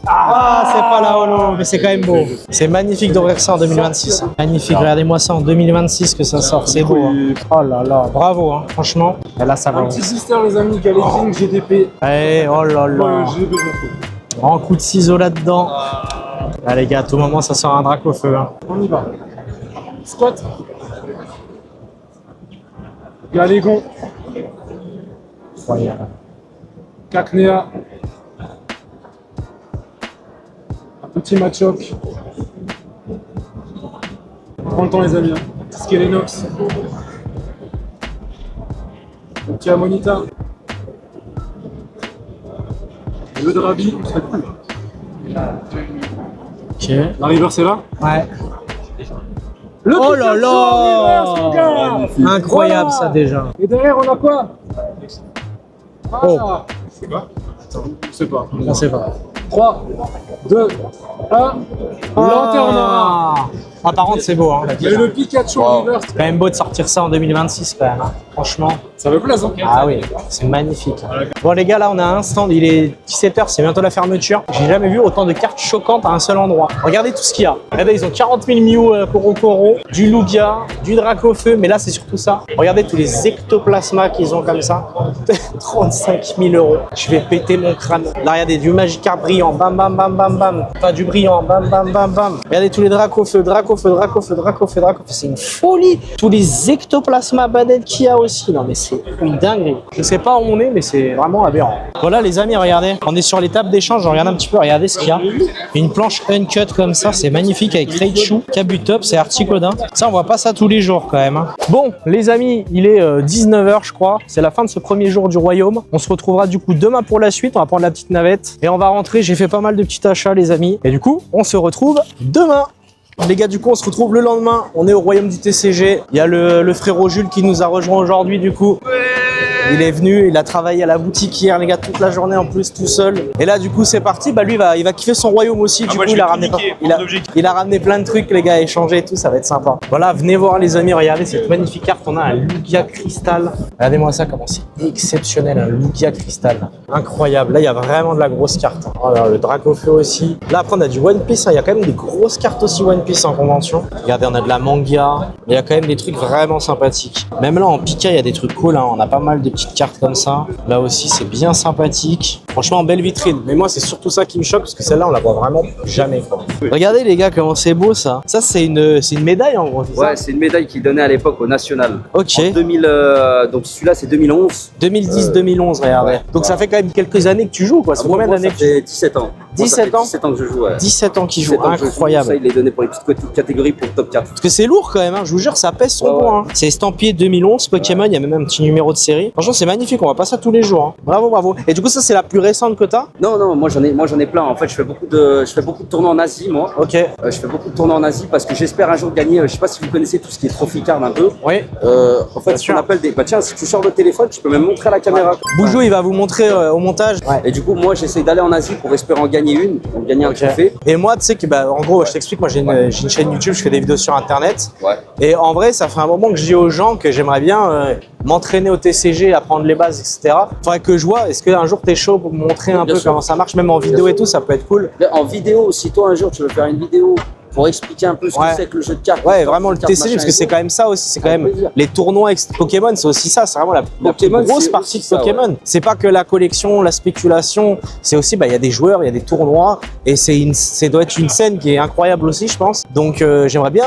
Ah, c'est pas la holo, mais c'est quand même beau. C'est magnifique d'ouvrir ça en 2026. hein. Magnifique, regardez-moi ça en 2026 que ça sort, c'est beau. Hein. Oh là là, bravo, hein. Franchement. Et là, ça va. un petit booster, les amis, Galecking, GDP. Eh, oh là là. GDP, je m'en fous. Grand coup de ciseau là-dedans. Là, les gars, à tout moment, ça sort un drac au feu. Hein. On y va. Squat. Galégon. Incroyable. Cacnea. Un petit match-up. Prends le temps, les amis. Ce qui est l'Enox. Un petit Amonita. Le Drabi. Ok. La river, c'est là. Ouais. Le Oh là Pikachu en reverse, mon gars. là. Incroyable, Voilà. ça déjà. Et derrière, on a quoi? Oh. Ah. c'est quoi? Je sais pas. On sait pas. 3, 2, 1. Lanterna. Ah, par contre, c'est beau. Hein. Il y a eu le Pikachu en reverse. C'est quand même beau de sortir ça en 2026 quand même. Hein. Franchement. Ça veut plaisir. Ah oui, c'est magnifique. Bon les gars, là on a un stand, il est 17h, c'est bientôt la fermeture. J'ai jamais vu autant de cartes choquantes à un seul endroit. Regardez tout ce qu'il y a. Regardez, ils ont 40 000 Mew Koro, du Lugia, du Dracofeu, mais là c'est surtout ça. Regardez tous les ectoplasmas qu'ils ont comme ça. 35 000 €. Je vais péter mon crâne. Là regardez, du Magikarp brillant, bam bam bam bam bam. Enfin du brillant, bam bam bam bam. Regardez tous les Dracofeu, c'est une folie. Tous les ectoplasmas Badet qu'il y a aussi. Non mais c'est une dinguerie. Je sais pas où on est, mais c'est vraiment aberrant. Voilà les amis, regardez. On est sur les tables d'échange, on regarde un petit peu, regardez ce qu'il y a. Une planche uncut comme ça, c'est magnifique avec Raichu, Kabutops et Articodin. Ça, on voit pas ça tous les jours quand même. Hein. Bon, les amis, il est 19h je crois. C'est la fin de ce premier jour du royaume. On se retrouvera du coup demain pour la suite. On va prendre la petite navette et on va rentrer. J'ai fait pas mal de petits achats les amis. Et du coup, on se retrouve demain. Les gars, du coup, on se retrouve le lendemain. On est au royaume du TCG. Il y a le frérot Jules qui nous a rejoint aujourd'hui, du coup. Il est venu, il a travaillé à la boutique hier, les gars, toute la journée en plus, tout seul. Et là, du coup, c'est parti. Bah, lui, il va kiffer son royaume aussi. Du coup, il a ramené plein de trucs, les gars, à échanger et tout. Ça va être sympa. Voilà, venez voir, les amis. Regardez cette magnifique carte. On a un Lugia Cristal. Regardez-moi ça, comment c'est exceptionnel, un Lugia Cristal. Incroyable. Là, il y a vraiment de la grosse carte. Oh, là, le Dracofeu aussi. Là, après, on a du One Piece. Hein. Il y a quand même des grosses cartes aussi One Piece en convention. Regardez, on a de la manga. Mais il y a quand même des trucs vraiment sympathiques. Même là, en Pika, il y a des trucs cool. Hein. On a pas mal de petites cartes comme ça. Là aussi, c'est bien sympathique. Franchement, belle vitrine. Mais moi, c'est surtout ça qui me choque parce que celle-là, on la voit vraiment jamais. Quoi. Regardez, les gars, comment c'est beau ça. Ça, c'est une médaille en gros. Ouais, c'est une médaille qui donnait à l'époque au national. Ok. En 2000, donc celui-là, c'est 2011. 2010-2011, regardez. ouais. Donc ça fait quand même quelques années que tu joues, quoi. C'est combien Moi, d'années ça que tu fait 17 ans. Moi, ça 17 fait ans 17 ans que je joue, ouais. 17 ans qui 17 joue, ans que je joue. incroyable. Ça, il est donné pour les petites catégories pour le top 4. Parce que c'est lourd quand même, hein. Je vous jure, ça pèse son Ouais, poids. Hein. C'est estampillé 2011 Pokémon, il y a même un petit numéro de série. Franchement, c'est magnifique, on voit pas ça tous les jours. Hein. Bravo, bravo. Et du coup, ça, c'est la plus récente que t'as? Non, non, moi j'en ai plein. En fait, je fais beaucoup de tournois en Asie, moi. Ok. Je fais beaucoup de tournois en Asie parce que j'espère un jour gagner. Je sais pas si vous connaissez tout ce qui est trophy card un peu. Oui. En fait, ce qu'on appelle des. Bah tiens, si tu sors le téléphone, tu peux même montrer à la caméra. Boujou, il va vous montrer au montage. Ouais. Et du coup, moi, j'essaie d'aller en Asie pour espérer en gagner une, pour gagner un trophée. Et moi, tu sais que, bah, en gros, je t'explique, moi j'ai une chaîne YouTube, je fais des vidéos sur internet. Ouais. Et en vrai, ça fait un moment que je dis aux gens que j'aimerais bien m'entraîner au TCG, apprendre les bases, etc. Faudrait que je vois, est-ce qu'un jour t'es chaud pour me montrer un peu sûr. comment ça marche, même en vidéo et tout, ça peut être cool. En vidéo, si toi un jour tu veux faire une vidéo pour expliquer un peu ce que c'est que le jeu de cartes. Ouais, l'histoire vraiment du le jeu de cartes, TCG, parce que machin c'est et quand même ça aussi. C'est quand Avec même plaisir. les tournois Pokémon, c'est aussi ça. C'est vraiment la plus Pokémon, grosse c'est partie de aussi ça, Pokémon. C'est pas que la collection, la spéculation. C'est aussi, il y a des joueurs, il y a des tournois. Et ça doit être une scène qui est incroyable aussi, je pense. Donc, j'aimerais bien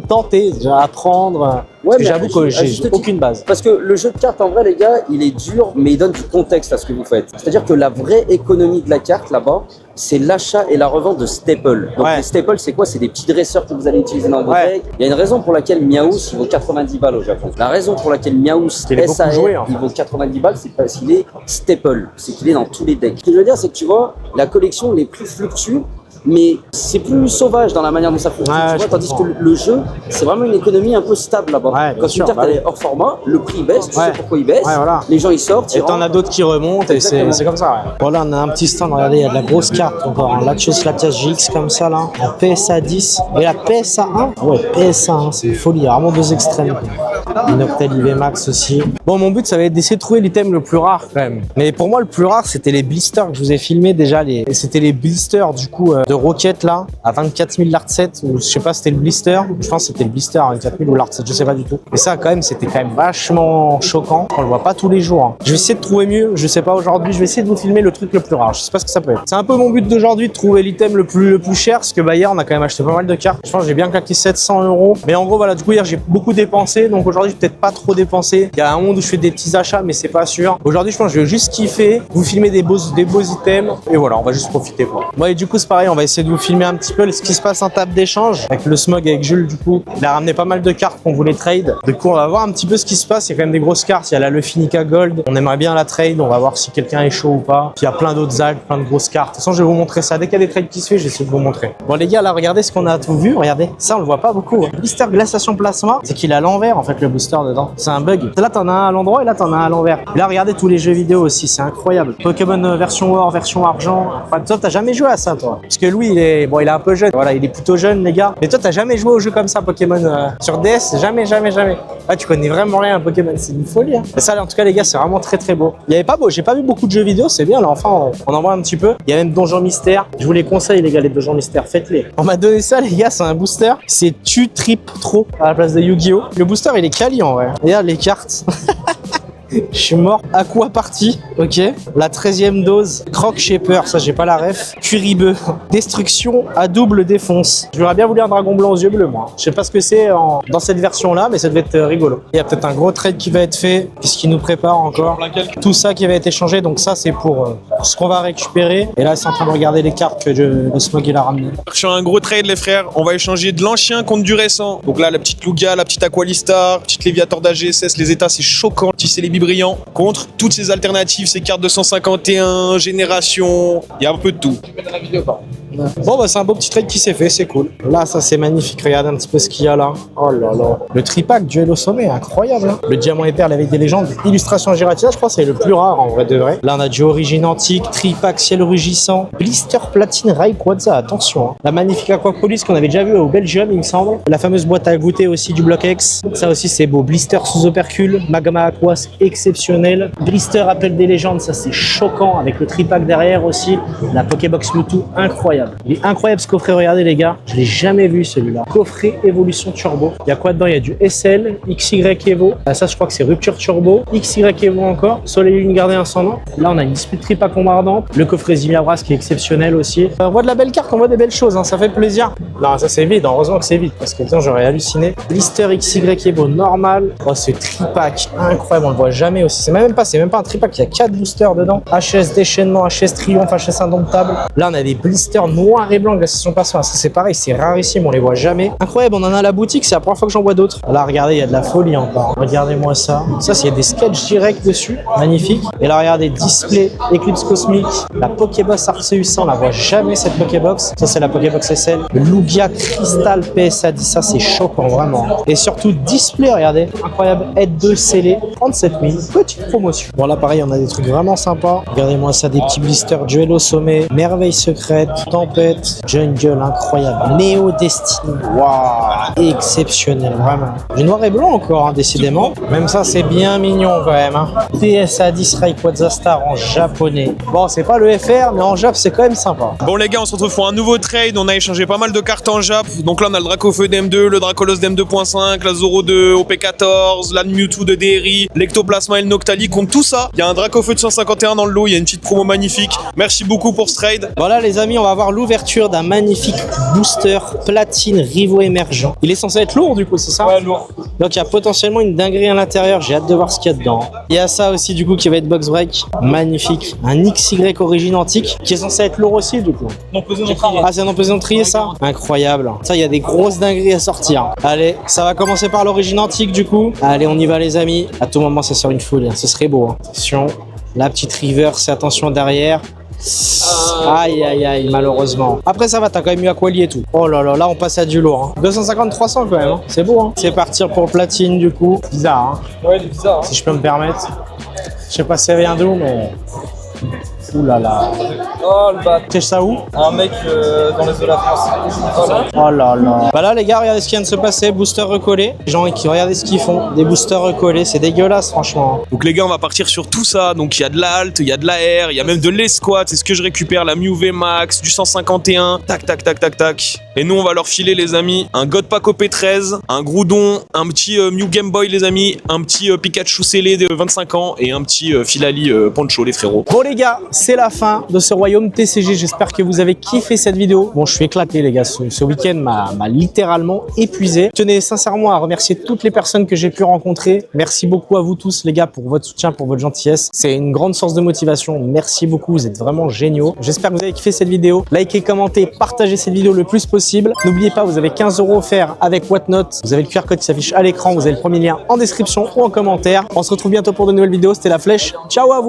tenter, déjà apprendre. Ouais, Parce que mais j'avoue que à j'ai juste aucune base. Parce que le jeu de cartes, en vrai, les gars, il est dur, mais il donne du contexte à ce que vous faites. C'est-à-dire que la vraie économie de la carte, là-bas, c'est l'achat et la revente de staples. Donc Ouais. les staples, c'est quoi? C'est des petits dresseurs que vous allez utiliser dans vos Ouais. decks. Il y a une raison pour laquelle Miaous, il vaut 90 balles au Japon. La raison pour laquelle Miaous qu'il est beaucoup SAR, joué, en fait. il vaut 90 balles, c'est parce qu'il est staple. C'est qu'il est dans tous les decks. Ce que je veux dire, c'est que tu vois, la collection, les prix fluctuent, mais c'est plus sauvage dans la manière dont ça fluctue. Ouais, tu je vois, tandis comprends. que le jeu, c'est vraiment une économie un peu stable là-bas. Ouais, bien Quand sûr, une carte bah elle oui. est hors format, le prix baisse, tu Ouais. sais pourquoi il baisse, Ouais, voilà. les gens ils sortent, Et ils t'en as rentrent. d'autres qui remontent et c'est Exactement. comme ça. Ouais. Voilà, on a un petit stand. Regardez, il y a de la grosse carte encore. Un Latios Latias GX comme ça là. En PSA 10 et la PSA 1. Ouais, PSA 1, c'est une folie. Il y a vraiment deux extrêmes. Une Octal IV Max aussi. Bon, mon but ça va être d'essayer de trouver l'item le plus rare quand même. Mais pour moi, le plus rare c'était les blisters que je vous ai filmé déjà. C'était les blisters du coup de Rocket là à 24 000 l'art 7. Ou je sais pas, c'était le blister. Je pense que c'était le blister à 24 000 ou l'art 7. Je sais pas du tout. Mais ça, quand même, c'était quand même vachement choquant. On le voit pas tous les jours. Hein. Je vais essayer de trouver mieux. Je sais pas aujourd'hui. Je vais essayer de vous filmer le truc le plus rare. Je sais pas ce que ça peut être. C'est un peu mon but d'aujourd'hui de trouver l'item le plus cher. Parce que hier, on a quand même acheté pas mal de cartes. Je pense que j'ai bien claqué 700 €. Mais en gros, voilà, du coup, hier, j'ai beaucoup dépensé. Donc aujourd'hui, je vais peut-être pas trop dépenser. Il y a un monde où je fais des petits achats, mais c'est pas sûr. Aujourd'hui, je pense que je vais juste kiffer, vous filmer des beaux items. Et voilà, on va juste profiter, quoi. Bon, et du coup, c'est pareil. On va essayer de vous filmer un petit peu ce qui se passe en table d'échange. Avec le Smog, avec Jules, du coup, il a ramené pas mal de cartes qu'on voulait trade. Du coup, on va voir un petit peu ce qui se passe. Il y a quand même des grosses cartes. Il y a la Lefinica Gold. On aimerait bien la trade. On va voir si quelqu'un est chaud ou pas. Puis il y a plein d'autres altes, plein de grosses cartes. De toute façon, je vais vous montrer ça. Dès qu'il y a des trades qui se fait, j'essaie de vous montrer. Bon, les gars, là, regardez ce qu'on a tout vu. Regardez. Ça, on le voit pas beaucoup. Hein. Blister Glaciation Plasma, c'est qu'il est à l'envers, en fait, le booster dedans. C'est un bug. Là, t'en as un à l'endroit et là, t'en as un à l'envers. Là, regardez tous les jeux vidéo aussi. C'est incroyable. Pokémon version or, version argent. Enfin, toi, t'as jamais joué à ça, toi. Parce que lui, il est un peu jeune. Voilà, il est plutôt jeune, les gars. Mais toi, t'as jamais joué au jeu comme ça, Pokémon sur DS? Jamais. Ah, tu connais vraiment rien à Pokémon. C'est une folie. Hein. Et ça, en tout cas, les gars, c'est vraiment très très beau. Il y avait pas beau. J'ai pas vu beaucoup de jeux vidéo. C'est bien, là. Enfin, on en voit un petit peu. Il y a même Donjon Mystère. Je vous les conseille, les gars, les Donjons Mystère. Faites-les. On m'a donné ça, les gars. C'est un booster. C'est Tu Trip Trop à la place de Yu-Gi-Oh. Le booster, il est quali en vrai. Regarde les cartes. Je suis mort. Aqua Party, ok. La 13e dose. Croc Shaper, ça j'ai pas la ref. Curibeu. Destruction à double défonce. J'aurais bien voulu un dragon blanc aux yeux bleus, moi. Je sais pas ce que c'est dans cette version-là, mais ça devait être rigolo. Il y a peut-être un gros trade qui va être fait. Qu'est-ce qui nous prépare encore? Tout ça qui va être échangé, donc ça c'est pour ce qu'on va récupérer. Et là, c'est en train de regarder les cartes que le Smog il a ramené. Sur un gros trade, les frères, on va échanger de l'ancien contre du récent. Donc là, la petite Lugia, la petite Aqualistar, petite Léviator d'AGSS, les états, c'est choquant. Tisser les brillant contre toutes ces alternatives, ces cartes de 151, génération, il y a un peu de tout. Bon, bah, c'est un beau petit trade qui s'est fait, c'est cool. Là, ça c'est magnifique. Regardez un petit peu ce qu'il y a là. Oh là là. Le tripack duel au sommet, incroyable. Hein. Le diamant et perle avec des légendes. Illustration Giratina, je crois que c'est le plus rare en vrai de vrai. Là, on a du origine antique, tripack ciel rugissant, blister platine Rayquaza. Attention. Hein. La magnifique Aquapolis qu'on avait déjà vu au Belgium, il me semble. La fameuse boîte à goûter aussi du bloc X. Ça aussi, c'est beau. Blister sous opercule, magma aquas exceptionnel. Blister appel des légendes, ça c'est choquant avec le tripack derrière aussi. La Pokébox Mewtwo, incroyable. Il est incroyable ce coffret, regardez les gars, je l'ai jamais vu celui-là. Coffret évolution turbo. Il y a quoi dedans? Il y a du SL, XY Evo. Ça je crois que c'est rupture turbo. XY Evo encore. Soleil lune gardée incendant. Là on a une dispute tripack bombardante. Le coffret Zimiabras qui est exceptionnel aussi. On voit de la belle carte, on voit des belles choses, hein, ça fait plaisir. Non, ça c'est vide, heureusement que c'est vide parce que tiens, j'aurais halluciné. Blister XY Evo normal. Oh, ce tripack incroyable, on le voit jamais aussi. C'est même pas un tripack, il y a 4 boosters dedans. HS déchaînement, HS triomphe, HS indomptable. Là on a des blisters noirs et blancs de la session passante. Ça c'est pareil, c'est rarissime, on les voit jamais. Incroyable, on en a à la boutique, c'est la première fois que j'en vois d'autres. Là regardez, il y a de la folie encore. Regardez-moi ça. Ça, il y a des sketchs directs dessus, magnifique. Et là regardez, display, éclipse cosmique, la Pokébox Arceus, on la voit jamais cette Pokébox. Ça c'est la Pokébox SL. Le Lugia Crystal PSA 10, ça c'est choquant vraiment. Et surtout display, regardez, incroyable, aide 2 scellé, 37 000, petite promotion. Bon là pareil, on a des trucs vraiment sympas. Regardez-moi ça, des petits blisters, duel au sommet, merveille secrète, tempête, jungle incroyable, Néo Destiny, waouh, exceptionnel vraiment. Du noir et blanc encore, hein, décidément. Même ça c'est bien mignon quand même. Hein. PSA 10 Rayquaza Star en japonais. Bon, c'est pas le FR, mais en Jap c'est quand même sympa. Bon les gars, on se retrouve pour un nouveau trade, on a échangé pas mal de cartes cartes en Jap. Donc là, on a le Dracofeu d'M2, le Dracolos d'M2.5, la Zoro de OP14, la Mewtwo de DRI, l'Ectoplasma et le Noctali. Contre tout ça, il y a un Dracofeu de 151 dans le lot. Il y a une petite promo magnifique. Merci beaucoup pour ce trade. Voilà les amis, on va voir l'ouverture d'un magnifique booster platine Rivo émergent. Il est censé être lourd du coup, c'est ça? Ouais, lourd. Donc il y a potentiellement une dinguerie à l'intérieur, j'ai hâte de voir ce qu'il y a dedans. Il y a ça aussi du coup qui va être box break, magnifique. Un XY origine antique qui est censé être lourd aussi du coup. Non, posé dans le trier. Ah c'est un empoisonné de trier ça? Incroyable. Ça il y a des grosses dingueries à sortir. Allez, ça va commencer par l'origine antique du coup. Allez on y va les amis. À tout moment ça sort une folie, hein. Ce serait beau. Hein. Attention, la petite reverse, attention derrière. Aïe aïe aïe malheureusement. Après ça va, t'as quand même eu Aquali et tout. Oh là là, là on passe à du lourd. Hein. 250-300 quand même, hein. C'est beau. Hein. C'est partir pour le platine du coup. Bizarre hein. Ouais, c'est bizarre. Si je peux me permettre. Je sais pas si ça vient d'où mais... Ouh là là. Oh le bat. C'est ça où? Un mec dans les eaux de la France. Voilà. Oh là là. Bah là les gars, regardez ce qui vient de se passer. Booster recollé. Les gens qui regardez ce qu'ils font. Des boosters recollés. C'est dégueulasse franchement. Donc les gars, on va partir sur tout ça. Donc il y a de la halte, il y a de la R, il y a même de l'escouade. C'est ce que je récupère. La Mew V Max, du 151. Tac, tac, tac, tac, tac. Et nous, on va leur filer les amis un Godpack OP13, un Groudon, un petit Mew Game Boy les amis, un petit Pikachu scellé de 25 ans et un petit Filali Poncho les frérots. Bon les gars, c'est la fin de ce royaume TCG. J'espère que vous avez kiffé cette vidéo. Bon, je suis éclaté les gars. Ce week-end m'a littéralement épuisé. Je tenais sincèrement à remercier toutes les personnes que j'ai pu rencontrer. Merci beaucoup à vous tous les gars pour votre soutien, pour votre gentillesse. C'est une grande source de motivation. Merci beaucoup, vous êtes vraiment géniaux. J'espère que vous avez kiffé cette vidéo. Likez, commentez, partagez cette vidéo le plus possible. N'oubliez pas, vous avez 15 € offerts avec Whatnot. Vous avez le QR code qui s'affiche à l'écran. Vous avez le premier lien en description ou en commentaire. On se retrouve bientôt pour de nouvelles vidéos. C'était La Flèche. Ciao à vous.